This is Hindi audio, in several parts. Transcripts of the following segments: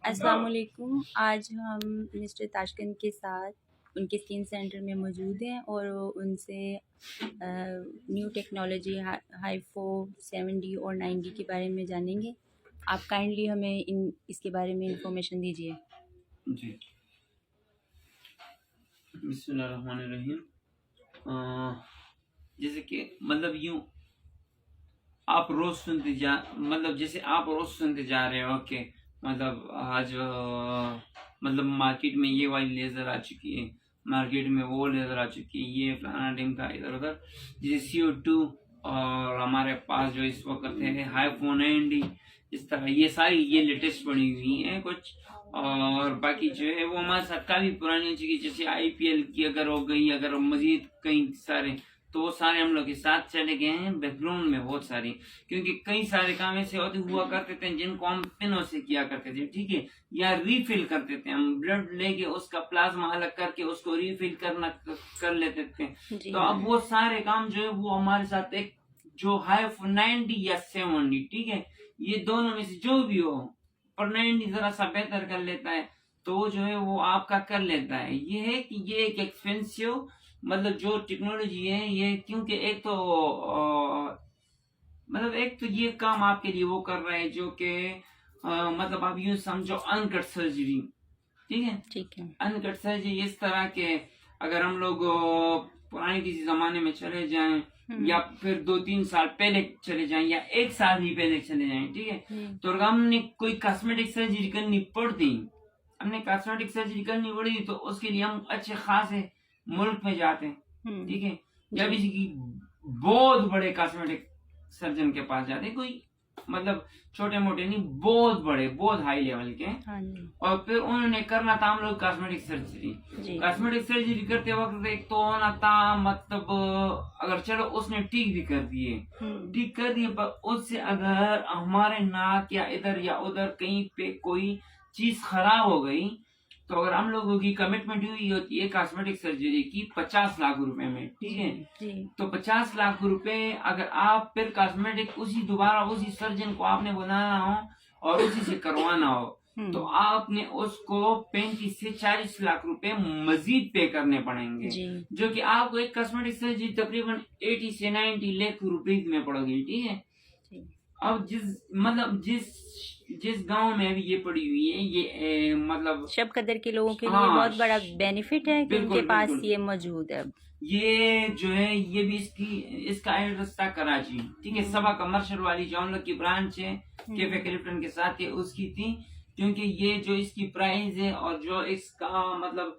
अस्सलाम वालेकुम। आज हम मिस्टर ताशकंद के साथ उनके स्किन सेंटर में मौजूद हैं और उनसे न्यू टेक्नोलॉजी हाइफो 7D और 9D के बारे में जानेंगे। आप काइंडली हमें इसके बारे में इंफॉर्मेशन दीजिए। जी, बिस्मिल्लाहिर्रहमानिर्रहीम। जैसे कि मतलब यूं आप रोज सुनते जा मतलब जैसे आप रोज सुनते जा रहे हो कि मतलब आज मतलब मार्केट में ये वाली लेजर आ चुकी है, मार्केट में वो लेजर आ चुकी है, ये फलाना ढिमका इधर उधर। जैसे CO2 और हमारे पास जो इस वक्त है iPhone एंड इस तरह ये सारी ये लेटेस्ट बनी हुई हैं कुछ। और बाकी जो है वो हमारे साथ काफी पुरानी हो चुकी है, जैसे IPL की अगर हो गई, अगर मजीद कई सारे, तो वो सारे हम लोग के साथ चले गए हैं बैकग्राउंड में बहुत सारी। क्योंकि कई सारे काम ऐसे होते हुआ करते थे जिनको हम पिनों से किया करते थे, ठीक है, या रीफिल करते थे, हम ब्लड लेके उसका प्लाज्मा अलग करके उसको रीफिल कर लेते थे। तो अब वो सारे काम जो है वो हमारे साथ एक जो है 90 या 70, ठीक है, ये दोनों में से जो भी हो, पर 90 जरा सा बेहतर कर लेता है, तो वो जो है वो आपका कर लेता है। ये है कि ये एक एक्सपेंसिव मतलब जो टेक्नोलॉजी है ये, क्योंकि एक तो मतलब एक तो ये काम आपके लिए वो कर रहे हैं जो कि मतलब आप यूं समझो अनकट सर्जरी, ठीक है। अनकट सर्जरी इस तरह के अगर हम लोग पुराने किसी जमाने में चले जाएं या फिर 2-3 साल पहले चले जाएं या 1 साल ही पहले चले जाएं, ठीक है, तो अगर हमने कोई कॉस्मेटिक सर्जरी करनी पड़ती, हमने कॉस्मेटिक सर्जरी करनी पड़ी तो उसके लिए हम अच्छे खासे मुल्क में जाते हैं, ठीक है, या किसी की बहुत बड़े कॉस्मेटिक सर्जन के पास जाते, कोई मतलब छोटे मोटे नहीं, बहुत बड़े, बहुत हाई लेवल के। और फिर उन्होंने करना था हम लोग कॉस्मेटिक सर्जरी। कॉस्मेटिक सर्जरी करते वक्त एक तो होना था मतलब अगर चलो उसने ठीक भी कर दिए पर उससे अगर हमारे नाक या इधर या उधर कहीं पे कोई चीज खराब हो गई, तो अगर हम लोगों की कमिटमेंट हुई होती है कॉस्मेटिक सर्जरी की 50 लाख रुपए में, ठीक है, तो 50 लाख रुपए अगर आप फिर कॉस्मेटिक दोबारा उसी सर्जन को आपने बनाना हो और उसी से करवाना हो, तो आपने उसको 35 से 40 लाख रुपए मजीद पे करने पड़ेंगे, जो कि आपको एक कॉस्मेटिक सर्जरी तकरीबन 80 से 90 लाख रुपए में पड़ेगी, ठीक है। अब जिस गांव में अभी ये पड़ी हुई है ये मतलब शब कदर के लोगों के लिए बहुत बड़ा बेनिफिट है कि उनके पास ये मौजूद है। ये जो है ये भी इसका एड्रेस था कराची, ठीक है, सबा कमर्शियल वाली जो हम लोग की ब्रांच है कैफे क्लिफ्टन के साथ है उसकी थी। क्योंकि ये जो इसकी प्राइस है और जो इसका मतलब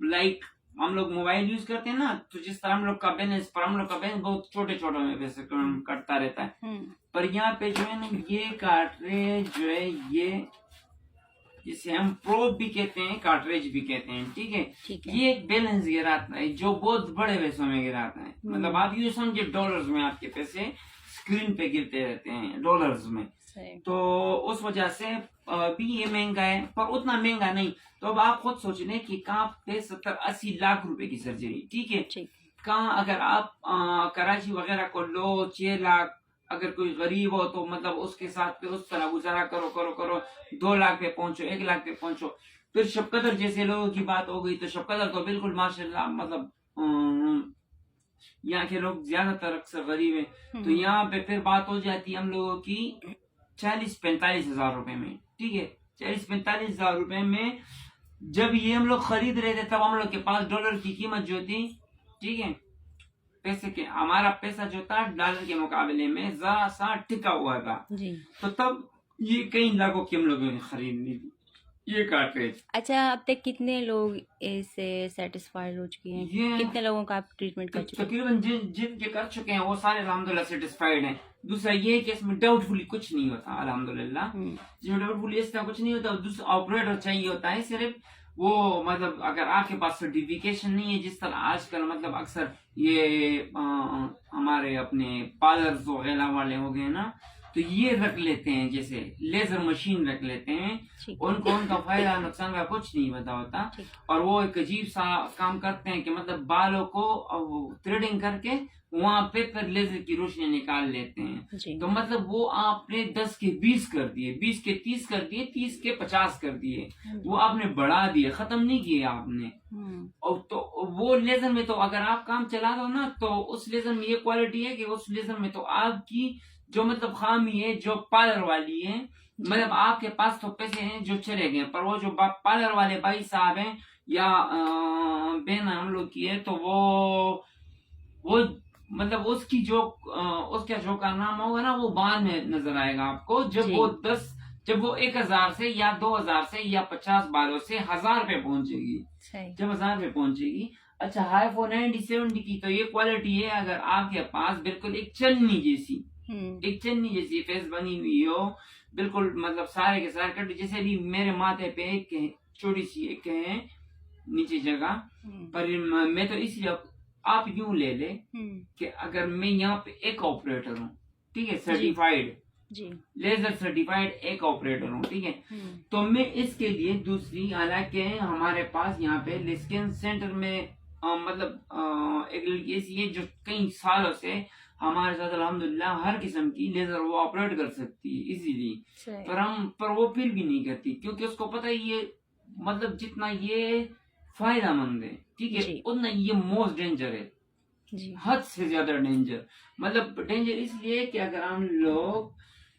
लाइक हम लोग मोबाइल यूज करते हैं ना, तो जिस तरह हम लोग का बैलेंस बहुत छोटे छोटे में वैसे कटता रहता है, पर यहाँ पे जो है ना ये कार्ट्रेज जो है ये जिसे हम प्रोब भी कहते हैं, कार्ट्रेज भी कहते हैं, ठीक है, ये एक बैलेंस गिराता है जो बहुत बड़े पैसों में गिराता है। मतलब आप यूँ समझे डॉलर्स में आपके पैसे स्क्रीन पे गिरते रहते हैं डॉलर्स में, तो उस वजह से भी ये महंगा है, पर उतना महंगा नहीं। तो अब आप खुद सोच लें कि कहाँ पे 70-80 लाख रुपए की सर्जरी, ठीक है, कहाँ अगर आप कराची वगैरह को लो 6 लाख, अगर कोई गरीब हो तो मतलब उसके साथ पे उस तरह गुजारा करो 2 लाख पे पहुंचो, 1 लाख पे पहुंचो। फिर शब कदर जैसे लोगों की बात हो गई तो शब कदर तो बिल्कुल माशाल्लाह मतलब यहाँ के लोग ज्यादातर अक्सर गरीब है, तो यहाँ पे फिर बात हो जाती है हम लोगों की 40-45 हजार रुपए में, ठीक है, 40-45 हजार रुपए में जब ये हम लोग खरीद रहे थे तब हम लोग के पास डॉलर की कीमत जो थी, ठीक है, पैसे के हमारा पैसा जो था डॉलर के मुकाबले में जरा सा टिका हुआ था, तो तब ये कई लाखों की हम लोगों ने खरीद ली ये कार्ट्रेज। अच्छा, अब तक कितने लोग इससे सेटिस्फाइड हो चुके हैं? कितने लोगों का आप ट्रीटमेंट कर चुके हैं? तकरीबन जिनके कर चुके हैं वो सारे अल्हम्दुलिल्लाह सेटिस्फाइड हैं। दूसरा ये कि इसमें डाउटफुली कुछ नहीं होता अल्हम्दुलिल्लाह, इसमें डाउटफुली इस तरह कुछ नहीं होता। दूसरा ऑपरेटर चाहिए होता है सिर्फ, वो मतलब अगर आपके पास सर्टिफिकेशन नहीं है, जिस तरह आजकल मतलब अक्सर ये हमारे अपने पार्लर्स वगैरह वाले हो गए ना, तो ये रख लेते हैं, जैसे लेजर मशीन रख लेते हैं, उनको उनका फायदा नुकसान का कुछ नहीं पता होता, और वो एक अजीब सा काम करते हैं कि मतलब बालों को थ्रेडिंग करके वहां पे फिर लेजर की रोशनी निकाल लेते हैं। तो मतलब वो आपने 10 के 20 कर दिए, 20 के 30 कर दिए, 30 के 50 कर दिए, वो आपने बढ़ा दिए, खत्म नहीं किए आपने। और तो वो लेजर में तो अगर आप काम चला दो ना, तो उस लेजर में ये क्वालिटी है कि उस लेजर में तो आपकी जो मतलब खामी है जो पार्लर वाली है, मतलब आपके पास तो पैसे हैं जो चले गए, पर वो जो पार्लर वाले भाई साहब हैं या बहन हम लोग की है, तो वो मतलब उसकी जो उसका जो कारनामा होगा ना, वो बाद में नजर आएगा आपको, जब वो 1000 से या 2000 से या 50 बालों से 1000 पे पहुंचेगी, जब 1000 पे पहुंचेगी। अच्छा, iPhone 90-70 की तो ये क्वालिटी है, अगर आपके पास बिल्कुल एक चन्नी जैसी फेस बनी हुई हो, बिल्कुल मतलब सारे के सारे कट, जैसे भी मेरे माथे पे एक छोटी सी एक है नीचे जगह पर, मैं तो इसलिए आप यूं ले ले कि अगर मैं यहाँ पे एक ऑपरेटर हूँ, ठीक है, सर्टिफाइड लेजर सर्टिफाइड एक ऑपरेटर हूँ, ठीक है, तो मैं इसके लिए दूसरी, हालांकि हमारे पास यहाँ पे लिस्किन सेंटर में मतलब एक लड़की ऐसी है जो कई सालों से हमारे साथ अल्हम्दुलिल्लाह हर किस्म की लेजर वो ऑपरेट कर सकती है इजीली, पर वो फिर भी नहीं करती, क्योंकि उसको पता है ये मतलब जितना ये फायदेमंद है, ठीक है, उतना ये मोस्ट डेंजर है, हद से ज्यादा डेंजर। मतलब डेंजर इसलिए कि अगर हम लोग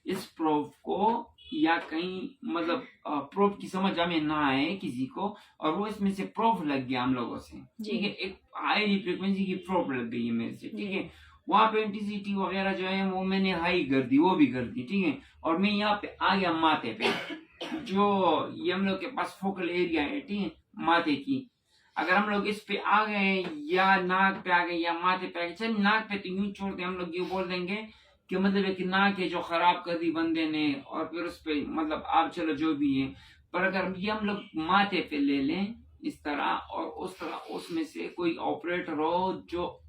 इस प्रूफ को या कहीं मतलब प्रूफ की समझ हमें ना आए किसी को, और वो इसमें से प्रूफ लग गया हम लोगों से, ठीक है, एक हाई फ्रिक्वेंसी की प्रूफ लग गई है मेरे से, ठीक है, वहां पे इंटेंसिटी वगैरह जो है वो मैंने हाई कर दी, वो भी कर दी, ठीक है, और मैं यहाँ पे आ गया माथे पे, जो ये हम लोग के पास फोकल एरिया है, ठीक है, माथे की, अगर हम लोग इस पे आ गए या नाक पे आ गए या माथे पे आ गए, चल नाक पे तो यूं छोड़ दे, हम लोग ये बोल देंगे कि मतलब है कि नाक है जो खराब कर दी बंदे ने, और फिर उस पे मतलब आप चलो जो भी है, पर अगर ये हम लोग माथे पे ले लें इस तरह, और उस तरह उसमें से कोई ऑपरेटर हो जो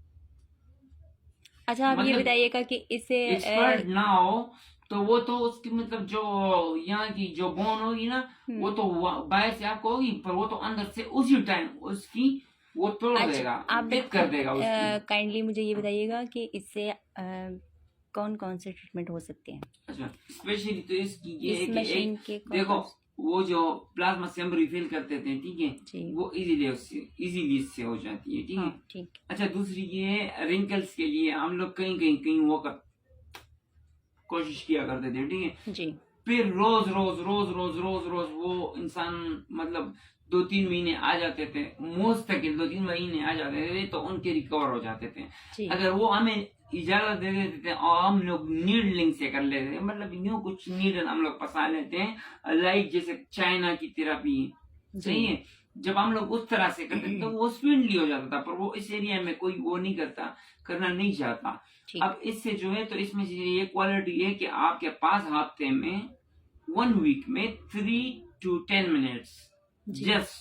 अच्छा, आप मतलब ये बताइएगा कि इससे एक्सपर्ट ना हो, तो वो तो उसकी मतलब जो यहाँ की जो बोन होगी ना, वो तो बाहर से आपको होगी, पर वो तो अंदर से उसी टाइम उसकी वो तोड़ देगा, आप कर देगा उसकी। काइंडली मुझे ये बताइएगा कि इससे कौन कौन से ट्रीटमेंट हो सकते हैं? अच्छा, स्पेशली तो इसकी ये है कि देखो वो जो प्लाज्मा से हम रिफिल करते थे, ठीक है, वो इजीली इससे हो जाती है, ठीक है, ठीक। अच्छा, दूसरी ये रिंकल्स के लिए हम लोग कहीं वो कोशिश किया करते थे, ठीक है जी, फिर रोज वो इंसान मतलब 2-3 महीने आ जाते थे, मुस्तकिल 2-3 महीने आ जाते थे, तो उनके रिकवर हो जाते थे। अगर वो हमें इजाजत दे देते थे और हम लोग नीडलिंग से कर लेते थे, मतलब यूं कुछ नीडल हम लोग फंसा लेते हैं, लाइक जैसे चाइना की थेरेपी, सही है, जब हम लोग उस तरह से करते थे तो वो स्पीडली हो जाता था, पर वो इस एरिया में कोई वो नहीं करना नहीं चाहता। अब इससे जो है, तो इसमें ये क्वालिटी है कि आपके पास हफ्ते में 1 वीक में 3 to 10 मिनट्स, जस्ट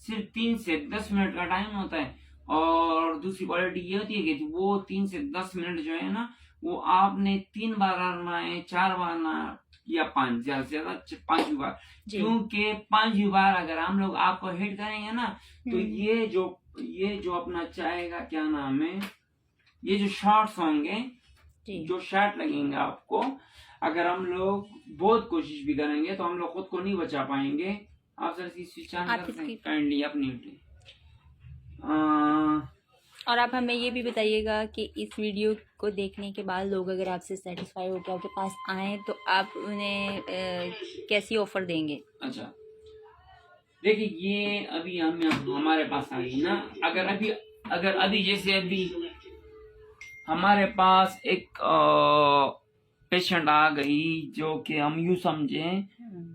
सिर्फ 3 से 10 मिनट का टाइम होता है, और दूसरी क्वालिटी ये होती है कि वो 3 से 10 मिनट जो है ना, वो आपने 3 बार आना है, 4 बार आना, या 5, ज्यादा से ज्यादा 5 बार, क्योंकि 5 बार अगर हम लोग आपको हिट करेंगे ना, तो ये जो अपना चाहेगा, क्या नाम है, ये जो शॉट्स होंगे, जो शॉट लगेंगे आपको, अगर हम लोग बहुत कोशिश भी करेंगे तो हम लोग खुद को नहीं बचा पाएंगे। आप सर स्विच ऑन करते काइंडली अपनी। और आप हमें ये भी बताइएगा कि इस वीडियो को देखने के बाद लोग अगर आपसे सेटिस्फाई होकर आपके पास आए, तो आप उन्हें कैसी ऑफर देंगे? अच्छा, देखिए, ये अभी हमारे पास आई ना, अगर अभी जैसे अभी हमारे पास एक पेशेंट आ गई, जो कि हम यूं समझें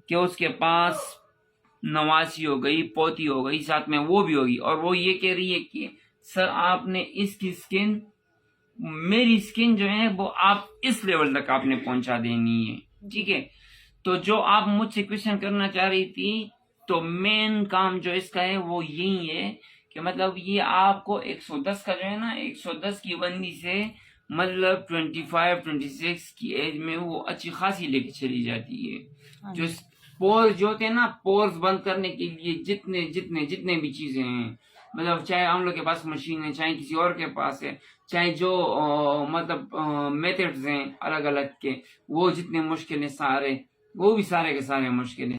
कि उसके पास नवासी हो गई, पोती हो गई, साथ में वो भी होगी, और वो ये कह रही है कि सर आपने इसकी स्किन, मेरी स्किन जो है वो आप इस लेवल तक आपने पहुंचा देनी है, ठीक है, तो जो आप मुझसे क्वेश्चन करना चाह रही थी, तो मेन काम जो इसका है वो यही है कि मतलब ये आपको 110 का जो है ना, 110 की बंदी से मतलब 25-26 की एज में वो अच्छी खासी लेके चली जाती है। जो पोर्स जो होते हैं ना, पोर्स बंद करने के लिए जितने जितने जितने भी चीजें हैं, मतलब चाहे हम लोग के पास मशीन है, चाहे किसी और के पास है, चाहे जो मतलब मेथड्स हैं अलग अलग के, वो जितने मुश्किल है सारे, वो भी सारे के सारे मुश्किल है।